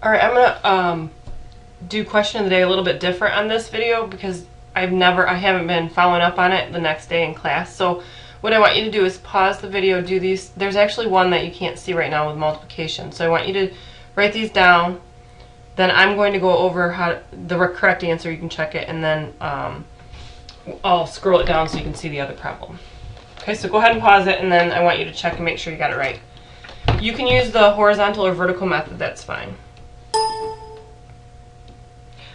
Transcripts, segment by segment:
Alright, I'm gonna do question of the day a little bit different on this video because I haven't been following up on it the next day in class. So what I want you to do is pause the video, do these. There's actually one that you can't see right now with multiplication. So I want you to write these down. Then I'm going to go over the correct answer. You can check it, and then I'll scroll it down so you can see the other problem. Okay, so go ahead and pause it, and then I want you to check and make sure you got it right. You can use the horizontal or vertical method, that's fine.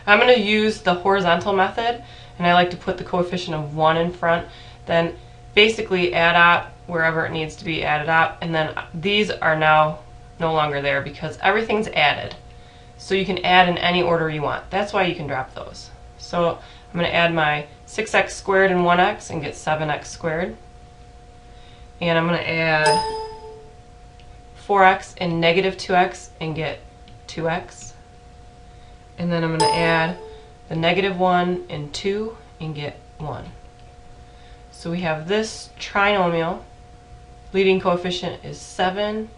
I'm going to use the horizontal method, and I like to put the coefficient of 1 in front, then basically add up wherever it needs to be added up, and then these are now no longer there because everything's added. So you can add in any order you want. That's why you can drop those. So I'm going to add my 6x squared and 1x and get 7x squared. And I'm going to add 4x and negative 2x and get 2x. And then I'm going to add the negative 1 and 2 and get 1. So we have this trinomial. Leading coefficient is 7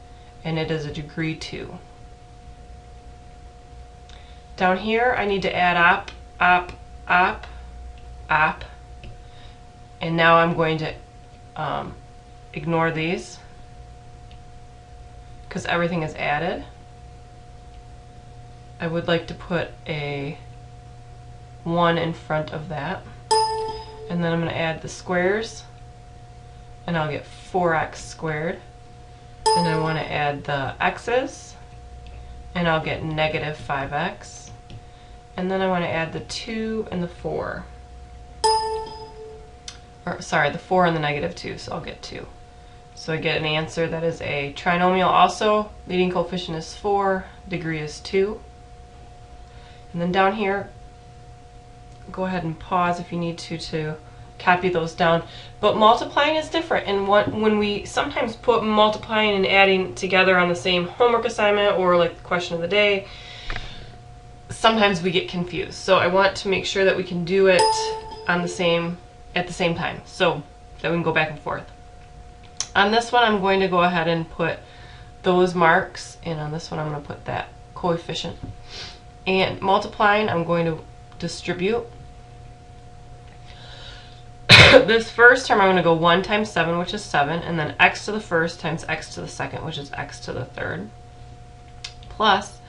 and it is a degree 2. Down here I need to add up, and now I'm going to ignore these because everything is added. I would like to put a 1 in front of that, and then I'm going to add the squares, and I'll get 4x squared, and I want to add the x's, and I'll get negative 5x, and then I want to add the 2 and the 4, or sorry, the 4 and the negative 2, so I'll get 2. So I get an answer that is a trinomial also. Leading coefficient is 4, degree is 2. And then down here, go ahead and pause if you need to copy those down. But multiplying is different, and when we sometimes put multiplying and adding together on the same homework assignment or like the question of the day, sometimes we get confused. So I want to make sure that we can do it at the same time, so that we can go back and forth. On this one, I'm going to go ahead and put those marks, and on this one, I'm going to put that coefficient. And multiplying, I'm going to distribute. This first term, I'm going to go 1 times 7, which is 7, and then x to the first times x to the second, which is x to the third, plus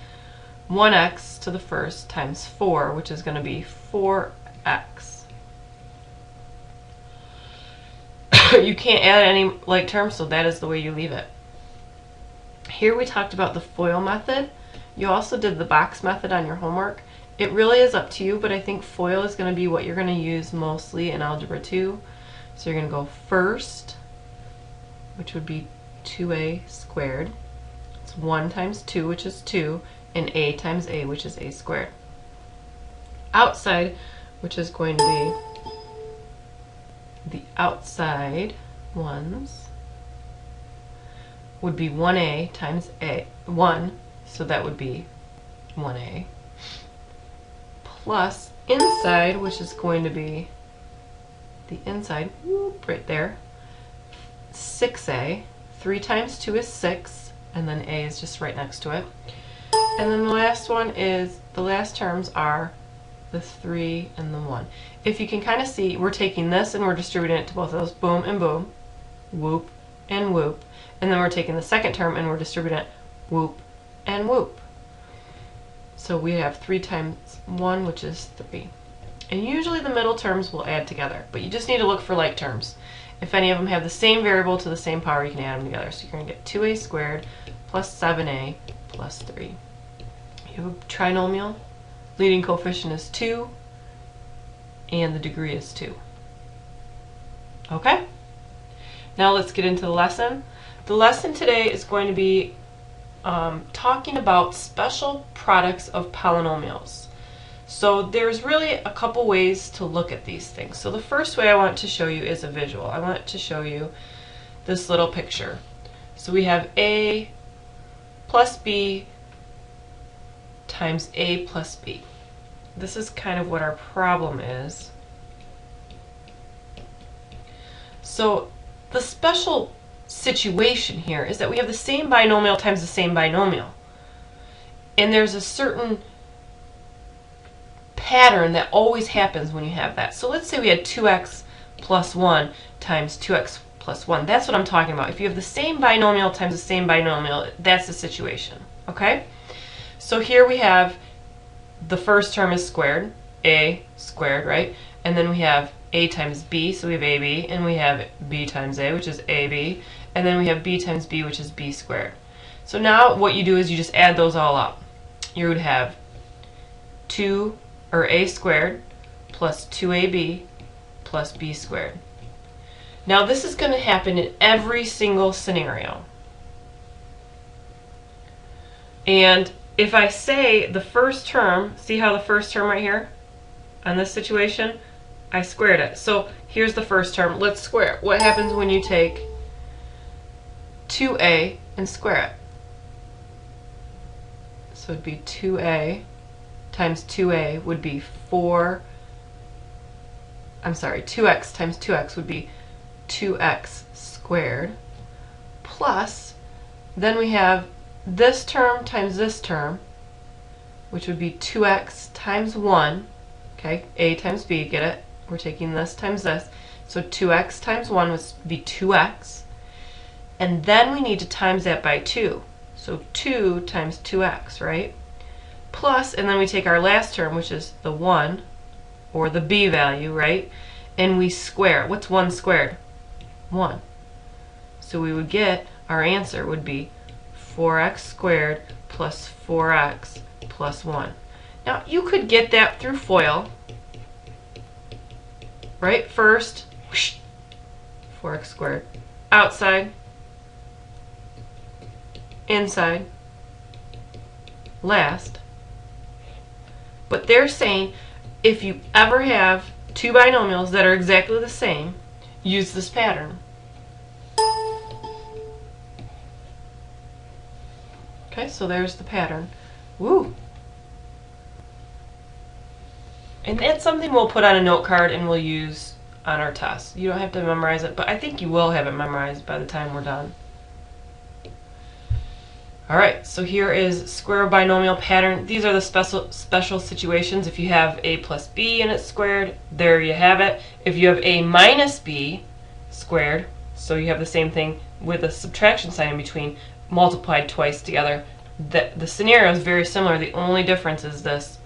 1x to the first times 4, which is going to be 4x. You can't add any like terms, so that is the way you leave it. Here we talked about the FOIL method. You also did the box method on your homework. It really is up to you, but I think FOIL is going to be what you're going to use mostly in Algebra 2. So you're going to go first, which would be 2a squared. It's 1 times 2, which is 2, and a times a, which is a squared. Outside, which is going to be the outside ones, would be 1a times a, 1, so that would be 1a, plus inside, which is going to be the inside, whoop, right there, 6a, 3 times 2 is 6, and then a is just right next to it. And then the last one is, the last terms are the 3 and the 1. If you can kind of see, we're taking this and we're distributing it to both of those, boom and boom, whoop and whoop, and then we're taking the second term and we're distributing it whoop and whoop. So we have 3 times 1, which is 3. And usually the middle terms will add together, but you just need to look for like terms. If any of them have the same variable to the same power, you can add them together. So you're going to get 2a squared plus 7a plus 3. You have a trinomial. Leading coefficient is 2, and the degree is 2. Okay? Now let's get into the lesson. The lesson today is going to be talking about special products of polynomials. So there's really a couple ways to look at these things. So the first way I want to show you is a visual. I want to show you this little picture. So we have a plus b times a plus b. This is kind of what our problem is. So the special situation here is that we have the same binomial times the same binomial. And there's a certain pattern that always happens when you have that. So let's say we had 2x plus 1 times 2x plus 1. That's what I'm talking about. If you have the same binomial times the same binomial, that's the situation. Okay? So here we have the first term is squared, a squared, right? And then we have a times b, so we have ab, and we have b times a, which is ab, and then we have b times b, which is b squared. So now what you do is you just add those all up. You would have 2 or a squared plus 2ab plus b squared. Now this is going to happen in every single scenario. And if I say the first term, see how the first term right here on this situation, I squared it. So here's the first term. Let's square it. What happens when you take 2a and square it? So it'd be 2a times 2a would be 2x times 2x would be 2x squared, plus then we have this term times this term, which would be 2x times 1, okay, a times b, get it? We're taking this times this, so 2x times 1 would be 2x, and then we need to times that by 2, so 2 times 2x, right? Plus, and then we take our last term, which is the 1, or the b value, right? And we square it. What's 1 squared? 1. So we would get, our answer would be 4x squared plus 4x plus 1. Now, you could get that through FOIL, right? First, whoosh, 4x squared. Outside, inside, last. But they're saying if you ever have two binomials that are exactly the same, use this pattern. Okay, so there's the pattern. Woo! And that's something we'll put on a note card and we'll use on our test. You don't have to memorize it, but I think you will have it memorized by the time we're done. Alright, so here is square binomial pattern. These are the special situations. If you have a plus b and it's squared, there you have it. If you have a minus b squared, so you have the same thing with a subtraction sign in between, multiplied twice together, the scenario is very similar. The only difference is this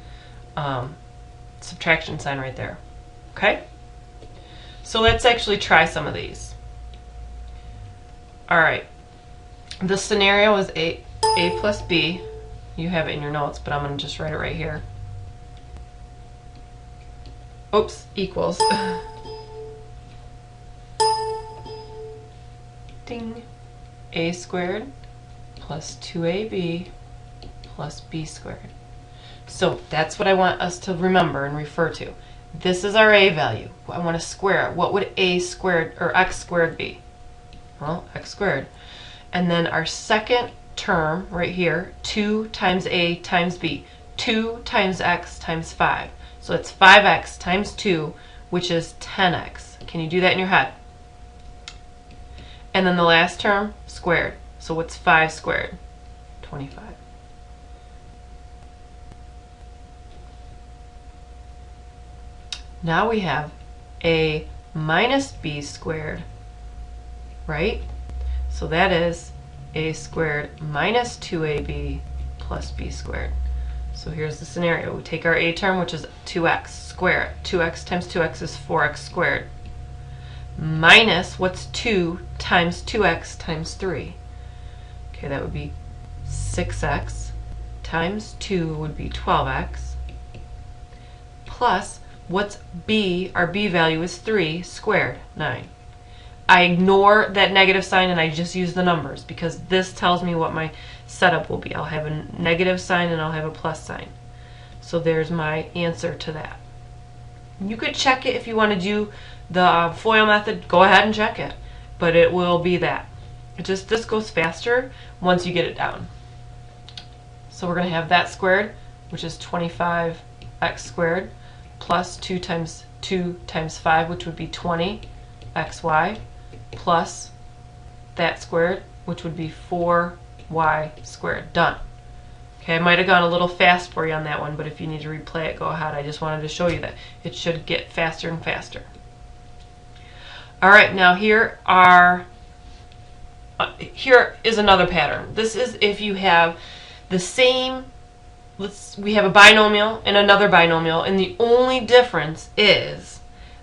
subtraction sign right there. Okay? So let's actually try some of these. Alright, the scenario is a plus b. You have it in your notes, but I'm going to just write it right here. Oops, equals. Ding. A squared plus 2ab plus b squared. So that's what I want us to remember and refer to. This is our a value. I want to square it. What would a squared or x squared be? Well, x squared. And then our second term right here, 2 times a times b. 2 times x times 5. So it's 5x times 2, which is 10x. Can you do that in your head? And then the last term, squared. So what's 5 squared? 25. Now we have a minus b squared, right? So that is a squared minus 2ab plus b squared. So here's the scenario. We take our a term, which is 2x, square it. 2x times 2x is 4x squared. Minus, what's 2 times 2x times 3? Okay, that would be 6x times 2 would be 12x. Plus, what's b? Our b value is 3 squared, 9. I ignore that negative sign and I just use the numbers because this tells me what my setup will be. I'll have a negative sign and I'll have a plus sign. So there's my answer to that. You could check it if you want to do the FOIL method. Go ahead and check it, but it will be that. This goes faster once you get it down. So we're going to have that squared, which is 25x squared, plus 2 times 5, which would be 20xy, plus that squared, which would be 4y squared. Done. Okay, I might have gone a little fast for you on that one, but if you need to replay it, go ahead. I just wanted to show you that it should get faster and faster. All right, now here is another pattern. This is if you have the same, we have a binomial and another binomial, and the only difference is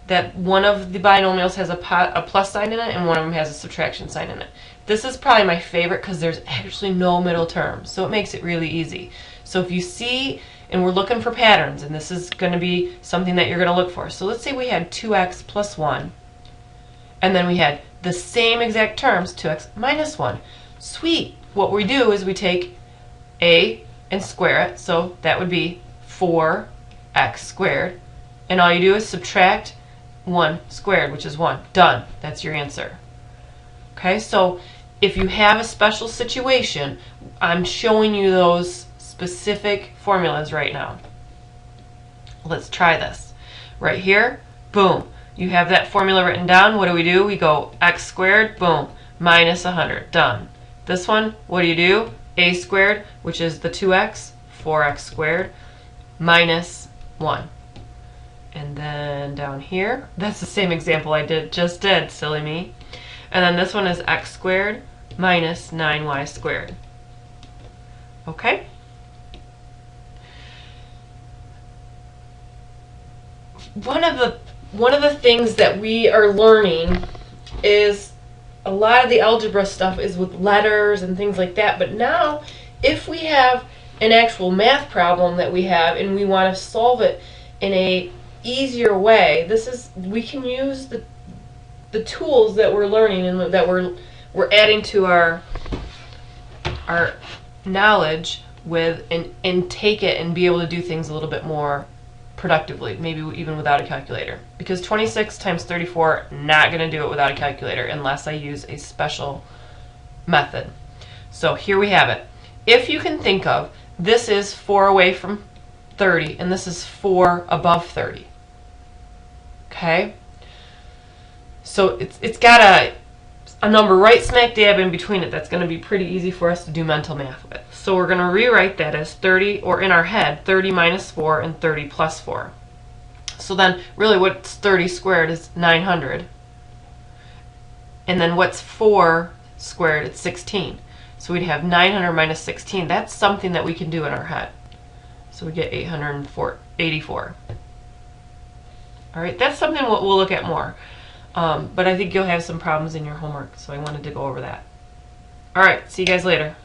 that one of the binomials has a plus sign in it and one of them has a subtraction sign in it. This is probably my favorite because there's actually no middle term, so it makes it really easy. So if you see, and we're looking for patterns, and this is going to be something that you're going to look for. So let's say we had 2x plus 1, and then we had the same exact terms, 2x minus 1. Sweet! What we do is we take a and square it, so that would be 4x squared, and all you do is subtract 1 squared, which is 1. Done. That's your answer. Okay, so if you have a special situation, I'm showing you those specific formulas right now. Let's try this. Right here, boom. You have that formula written down. What do? We go x squared, boom, minus 100. Done. This one, what do? A squared, which is the 2x, 4x squared, minus 1. And then down here, that's the same example I just did, silly me. And then this one is x squared minus 9y squared. Okay? One of the things that we are learning is a lot of the algebra stuff is with letters and things like that. But now, if we have an actual math problem that we have and we want to solve it in a easier way, we can use the tools that we're learning and that we're adding to our knowledge with and take it and be able to do things a little bit more productively, maybe even without a calculator. Because 26 times 34, not going to do it without a calculator unless I use a special method. So here we have it. If you can think of, this is 4 away from 30 and this is 4 above 30. Okay? So it's got a number right smack dab in between it that's going to be pretty easy for us to do mental math with. So we're going to rewrite that as 30, or in our head, 30 minus 4 and 30 plus 4. So then really what's 30 squared is 900. And then what's 4 squared? It's 16. So we'd have 900 minus 16. That's something that we can do in our head. So we get 884. All right, that's something we'll look at more. But I think you'll have some problems in your homework, so I wanted to go over that. All right, see you guys later.